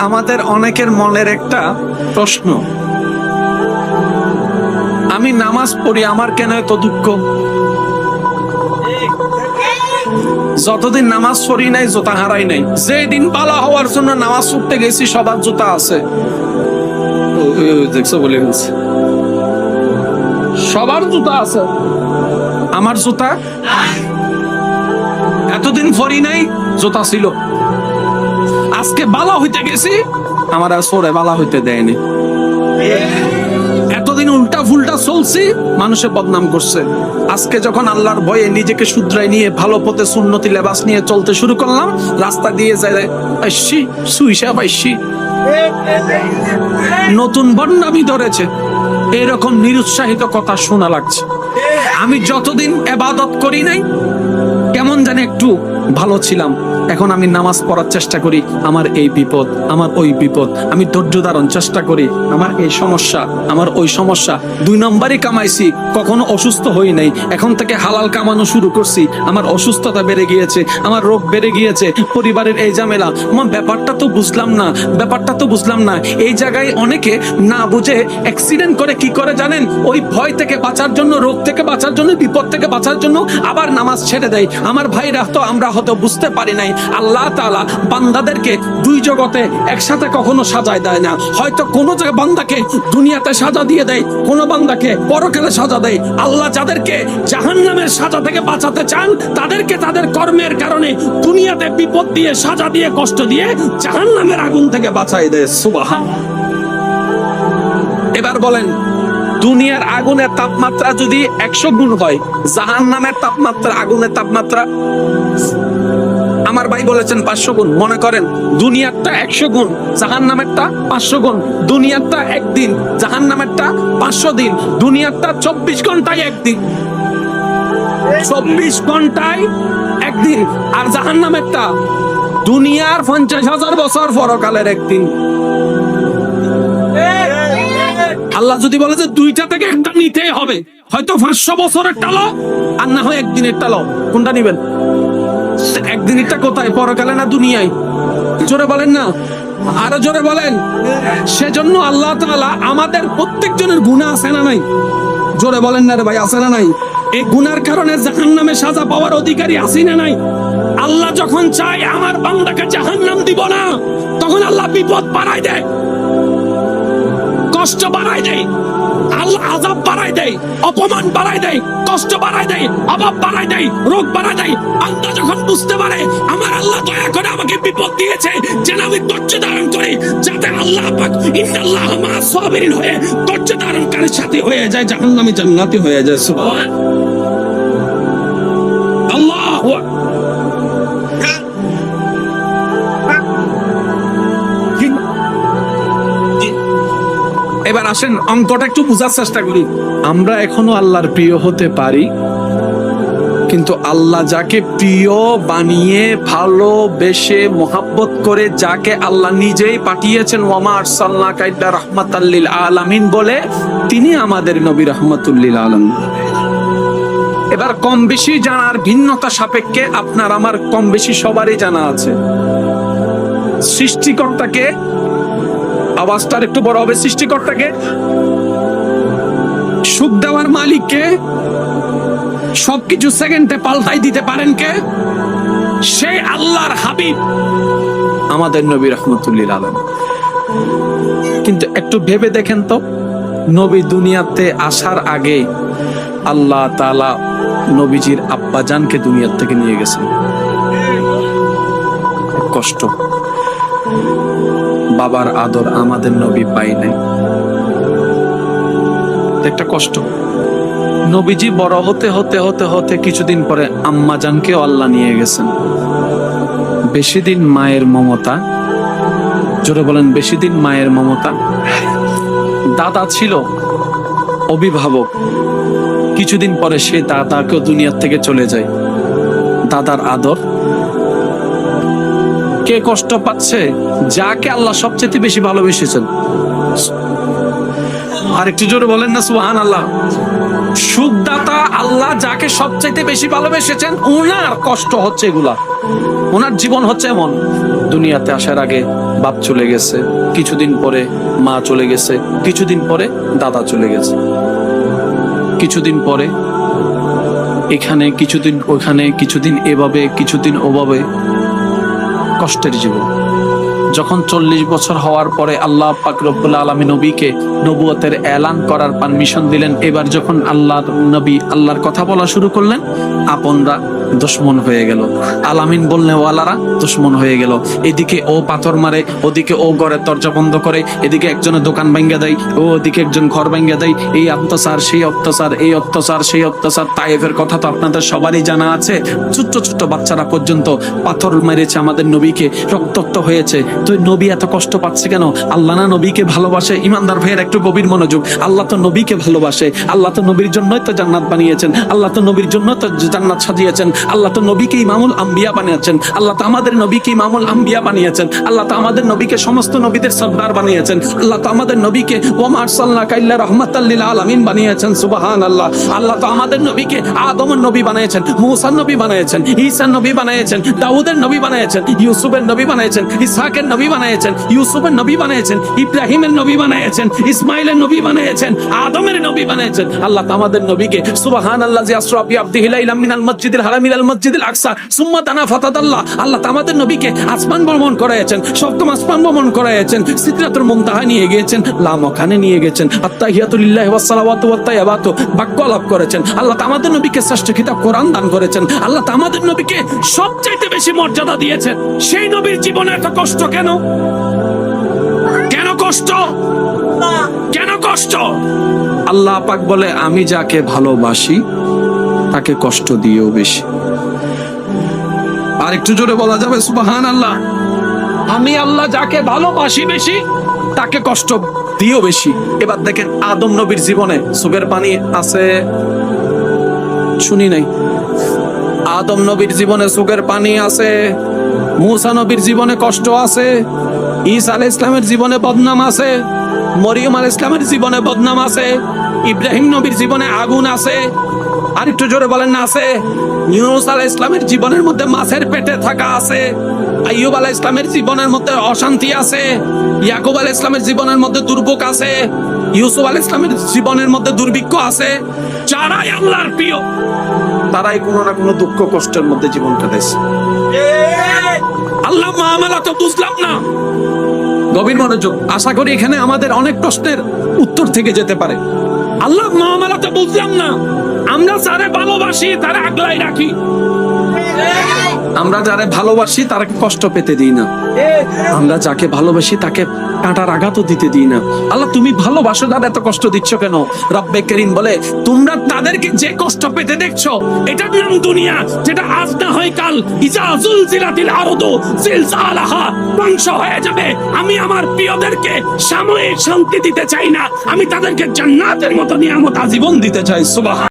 আমাদের অনেকের মনের একটা প্রশ্ন, আমি নামাজ পড়ি, আমার কেন এত দুঃখ? যতদিন নামাজ পড়ি নাই জুতা হারাই নাই। যেদিন বালা হওয়ার জন্য নামাজ পড়তে গেছি সবার জুতা আছে, দেখছো বলে বলছে সবার জুতা আছে, আমার জুতা এতদিন পড়ি নাই, জুতা ছিল। আজকে বালা হইতে গেছি, আমার আর সরে বালা হইতে দেয়নি। এতদিন উল্টা ফুলটা চলছি, মানুষে বদনাম করছে। আজকে যখন আল্লাহর ভয়ে নিজেকে শুধরাই নিয়ে ভালো পথে সুন্নতি লেবাস নিয়ে চলতে শুরু করলাম, রাস্তা দিয়ে যায় পাইছি সুইসা পাইছি, নতুন বন্যামি ধরেছে, এরকম নিরুৎসাহিত কথা শোনা লাগছে। আমি যতদিন ইবাদত করি নাই কেমন জানি একটু ভালো ছিলাম, এখন আমি নামাজ পড়ার চেষ্টা করি, আমার এই বিপদ, আমার ওই বিপদ, আমি ধৈর্য ধারণ চেষ্টা করি, আমার এই সমস্যা, আমার ওই সমস্যা। 2 নম্বরই কামাইছি, কখনো অসুস্থ হই নাই, এখন থেকে হালাল কামানো শুরু করছি, আমার অসুস্থতা বেড়ে গিয়েছে, আমার রোগ বেড়ে গিয়েছে, পরিবারের এই ঝামেলা। আমার ব্যাপারটা তো বুঝলাম না, ব্যাপারটা তো বুঝলাম না। এই জায়গায় অনেকে না বুঝে অ্যাক্সিডেন্ট করে, কি করে জানেন? ওই ভয় থেকে বাঁচার জন্য, রোগ থেকে বাঁচার জন্য, বিপদ থেকে বাঁচার জন্য আবার নামাজ ছেড়ে দেয়। আমার ভাইরা তো আমরা হয়তো বুঝতে পারি নাই, আল্লাহ তাআলা বান্দাদেরকে 2 জগতে একসাথে কখনো সাজায় দেয় না। হয়তো কোন জায়গায় বান্দাকে দুনিয়াতে সাজা দিয়ে দেয়, কোন বান্দাকে পরকালে সাজা দেয়। আল্লাহ যাদেরকে জাহান্নামের সাজা থেকে বাঁচাতে চান, তাদেরকে তাদের কর্মের কারণে দুনিয়াতে বিপদ দিয়ে, সাজা দিয়ে, কষ্ট দিয়ে জাহান্নামের আগুন থেকে বাঁচায় দেয়। সুবহানাল্লাহ। এবার বলেন, দুনিয়ার আগুনের তাপমাত্রা যদি 100 গুণ হয়, জাহান্নামের তাপমাত্রা, আগুনের তাপমাত্রা আমার ভাই বলেছেন 500 গুণ। মনে করেন দুনিয়ারটা 100 গুণ, জাহান্নামেরটা 500 গুণ। দুনিয়ারটা একদিন, জাহান্নামেরটা 500 দিন। দুনিয়ারটা 24 ঘন্টায় একদিন, 24 ঘন্টায় একদিন। আর জাহান্নামেরটা দুনিয়ার 50,000 বছর পরকালের একদিন। আল্লাহ যদি বলে যে 2টা থেকে একটা নিতেই হবে, হয়তো 500 বছরের টালো আর না হয় একদিনের টালো, কোনটা নিবেন? একদিনেরটা কোথায়, পরকালে না দুনিয়ায়? জোরে বলেন না, আরো জোরে বলেন। সেজন্য আল্লাহ তাআলা আমাদের প্রত্যেকজনের গুনাহ আছে না নাই? জোরে বলেন না রে ভাই, আছে না নাই? এই গুনার কারণে জাহান্নামে সাজা পাওয়ার অধিকারী আছি না নাই? আল্লাহ যখন চায় আমার বান্দাকে জাহান্নাম দিব না, তখন আল্লাহ বিপদ বাড়ায় দেয়, কষ্ট বাড়ায় দেয়, আল্লাহ আযাব বাড়ায় দেয়, অপমান বাড়ায় দেয়, কষ্ট বাড়ায় দেয়, অভাব বাড়ায় দেয়, রোগ বাড়ায় দেয়। বান্দা যখন বুঝতে পারে আমার আল্লাহ দয়া করে আমাকে বিপদ দিয়েছে, যেন আমি ধৈর্য ধারণ করি, যাতে আল্লাহ পাক ইন্নাল্লাহ মা'আস সাবিরিন হয়ে ধৈর্য ধারণকারীর সাথে হয়ে যায়, জাহান্নামী জান্নাতি হয়ে যায়। সুবহানাল্লাহ। আল্লাহু আকবার। এবার আসেন অঙ্কটা একটু বোঝার চেষ্টা করি। আমরা এখনো আল্লাহর প্রিয় হতে পারি, কিন্তু আল্লাহ যাকে প্রিয় বানিয়ে, ভালোবেসে, মোহাব্বত করে, যাকে আল্লাহ নিজেই পাঠিয়েছেন ওয়ামা আরসালনাকা ইল্লা রাহমাতাল লিল আলামিন বলে, তিনি আমাদের নবী রাহমাতুল লিল আলামিন। এবার কম বেশি জানার ভিন্নতা সাপেক্ষে আপনার আমার কম বেশি সবারই জানা আছে সৃষ্টিকর্তাকে। আওয়াজটার একটু বড় হবে। সৃষ্টিকর্তাকে, সুখ দেওয়ার মালিককে, সবকিছু সেকেন্ডে পাল্টাই দিতে পারেন কে? সেই আল্লাহর হাবিব আমাদের নবী রাহমাতুল লিল আলামিন। কিন্তু একটু ভেবে দেখেন তো, নবী দুনিয়াতে আসার আগে আল্লাহ তাআলা নবীজির আব্বা জানকে দুনিয়ার থেকে নিয়ে গেছেন। কষ্ট, বাবার আদর আমাদের নবী পাই নাই, একটা কষ্ট। নবীজি বড় হতে হতে হতে হতে কিছুদিন পরে আম্মা জানকেও আল্লাহ নিয়ে গেছেন। বেশি দিন মায়ের মমতা, জোরে বলেন বেশি দিন মায়ের মমতা। দাদা ছিল অভিভাবক, কিছুদিন পরে সে দাদাকেও দুনিয়ার থেকে চলে যায়। দাদার আদর, কে কষ্ট পাচ্ছে? যাকে আল্লাহ সবচেয়ে বেশি ভালোবেসেছেন। আর একটু জোরে বলেন না সুবহানাল্লাহ। সুখদাতা আল্লাহ যাকে সবচাইতে বেশি ভালোবেসেছেন, ওনার কষ্ট হচ্ছে এগুলা, ওনার জীবন হচ্ছে এমন। দুনিয়াতে আসার আগে বাপ চলে গেছে, কিছুদিন পরে মা চলে গেছে, কিছুদিন পরে দাদা চলে গেছে, কিছুদিন পরে এখানে, কিছুদিন ওখানে, কিছুদিন এভাবে, কিছুদিন ওভাবে, কষ্টের জীবন। যখন 40 বছর হওয়ার পরে আল্লাহ পাক রব্বুল আলামিন নবীকে নবুয়তের এলান করার পারমিশন দিলেন, এবার যখন আল্লাহর নবী আল্লাহর কথা বলা শুরু করলেন, আপনরা দুশমন হয়ে গেল, আলামিন বললে ওয়ালারা দুশমন হয়ে গেল। এদিকে ও পাথর মারে, ওদিকে ও ঘরের দরজা বন্ধ করে, এদিকে একজনের দোকান ভাঙ্গা দেয়, ও ওদিকে একজন ঘর ভাঙ্গা দেয়। এই অত্যাচার সেই অত্যাচার, এই অত্যাচার সেই অত্যাচার। তায়েফের কথা তো আপনাদের সবারই জানা আছে, ছোট্ট ছোট্ট বাচ্চারা পর্যন্ত পাথর মেরেছে আমাদের নবীকে, রক্তাক্ত হয়েছে। তো নবী এত কষ্ট পাচ্ছে কেন? আল্লাহ না নবীকে ভালোবাসে? ইমানদার ভাইয়ের একটু গভীর মনোযোগ। আল্লাহ তো নবীকে ভালোবাসে, আল্লাহ তো নবীর জন্যই তো জান্নাত বানিয়েছেন, আল্লাহ তো নবীর জন্য তো জান্নাত সাজিয়েছেন, আল্লাহ তো নবীকে ইমামুল আম্বিয়া বানিয়েছেন, আল্লাহ তো আমাদের নবীকে ইমামুল আম্বিয়া বানিয়েছেন, আল্লাহ তো আমাদের নবীকে সমস্ত নবীদের সর্দার বানিয়েছেন, আল্লাহ তো আমাদের নবীকে ওমা আরসালনাকা ইল্লা রাহমাতাল লিল আলামিন বানিয়েছেন। সুবহানাল্লাহ। আল্লাহ তো আমাদের নবীকে আদমের নবী বানিয়েছেন, মূসার নবী বানিয়েছেন, ঈসার নবী বানিয়েছেন, দাউদের নবী বানিয়েছেন, ইউসুফের নবী বানিয়েছেন, ইসহাকের নবী বানিয়েছেন, ইউসুফের নবী বানিয়েছেন, ইব্রাহিমের নবী বানিয়েছেন, ইসমাইলের নবী বানিয়েছেন, আদমের নবী বানিয়েছেন। আল্লাহ তো আমাদের নবীকে সুবহানাল্লাহ জি আসরা বিআবদিহি লাইলাম মিনাল মসজিদিল হারাম ইলাল মসজিদিল আকসা সুম্মা তানা ফাতাদাল্লাহ। আল্লাহ তো আমাদের নবীকে আসমান ভ্রমণ করাইছেন, সপ্তম আসমান ভ্রমণ করাইছেন, সিদরাতুল মুনতাহা নিয়ে গিয়েছেন, লামখানে নিয়ে গেছেন, আত্তাহিয়াতু লিল্লাহি ওয়াস সালাওয়াতু ওয়াত তাইয়্যিবাতু বাক্য লাভ করেছেন। আল্লাহ তো আমাদের নবীকে শ্রেষ্ঠ কিতাব কোরআন দান করেছেন। আল্লাহ তো আমাদের নবীকে সবচাইতে বেশি মর্যাদা দিয়েছেন। সেই নবীর জীবনে এত কষ্ট কেন? কেন কষ্ট? কেন কষ্ট? আল্লাহ পাক বলে, আমি যাকে ভালোবাসি তাকে কষ্ট দিয়েও বেশি। আর একটু জোরে বলা যাবে সুবহানাল্লাহ। আমি আল্লাহ যাকে ভালোবাসি বেশি তাকে কষ্ট দিয়েও বেশি। এবার দেখেন আদম নবীর জীবনে চোখের পানি আছে, শুনি নাই? আদম নবীর জীবনে চোখের পানি আছে, মূসা নবীর জীবনে কষ্ট আছে, ঈসা আলাইহিস সালামের জীবনে বদনাম আছে, মরিয়ম আলাইহিস সালামের জীবনে বদনাম আছে, ইব্রাহিম নবীর জীবনে আগুন আছে। আর একটু জোরে বলেন না আছে? ইউনূস আলাইহিস সালামের জীবনের মধ্যে মাছের পেটে থাকা আছে, আইয়ুব আলাইহিস সালামের জীবনের মধ্যে অশান্তি আছে, ইয়াকুব আলাইহিস সালামের জীবনের মধ্যে দুর্ভোগ আছে, ইউসুফ আলাইহিস সালামের জীবনের মধ্যে দুর্ভিক্ষ আছে। যারাই আল্লাহর প্রিয় তারাই কোনো না কোনো দুঃখ কষ্টের মধ্যে জীবন কাটাইছে। আল্লাহ মামলা তো বুঝলাম না। গভীর মনোযোগ। আশা করি এখানে আমাদের অনেক প্রশ্নের উত্তর থেকে যেতে পারে। আল্লাহ মামলা তো বুঝলাম না। আমরা যারা ভালোবাসি তারা আগলাই রাখি, আমরা যারা ভালোবাসি তারাকে কষ্ট পেতে দিই না, আমরা যাকে ভালোবাসি তাকে কাঁটার আঘাতও দিতে দিই না। আল্লাহ তুমি ভালোবাসো, যারা এত কষ্ট দিচ্ছ কেন? রব্বে করিম বলে, তোমরা তাদেরকে যে কষ্ট পেতে দেখছো এটার নাম দুনিয়া, যেটা আজ না হয় কাল। ইজা জুলজিলাতিল আরদু জিলজালাহা, ধ্বংস হয়ে যাবে। আমি আমার প্রিয়দেরকে সাময়িক শান্তি দিতে চাই না, আমি তাদেরকে জান্নাতের মতো নিয়ামত আজীবন দিতে চাই। সুবহান।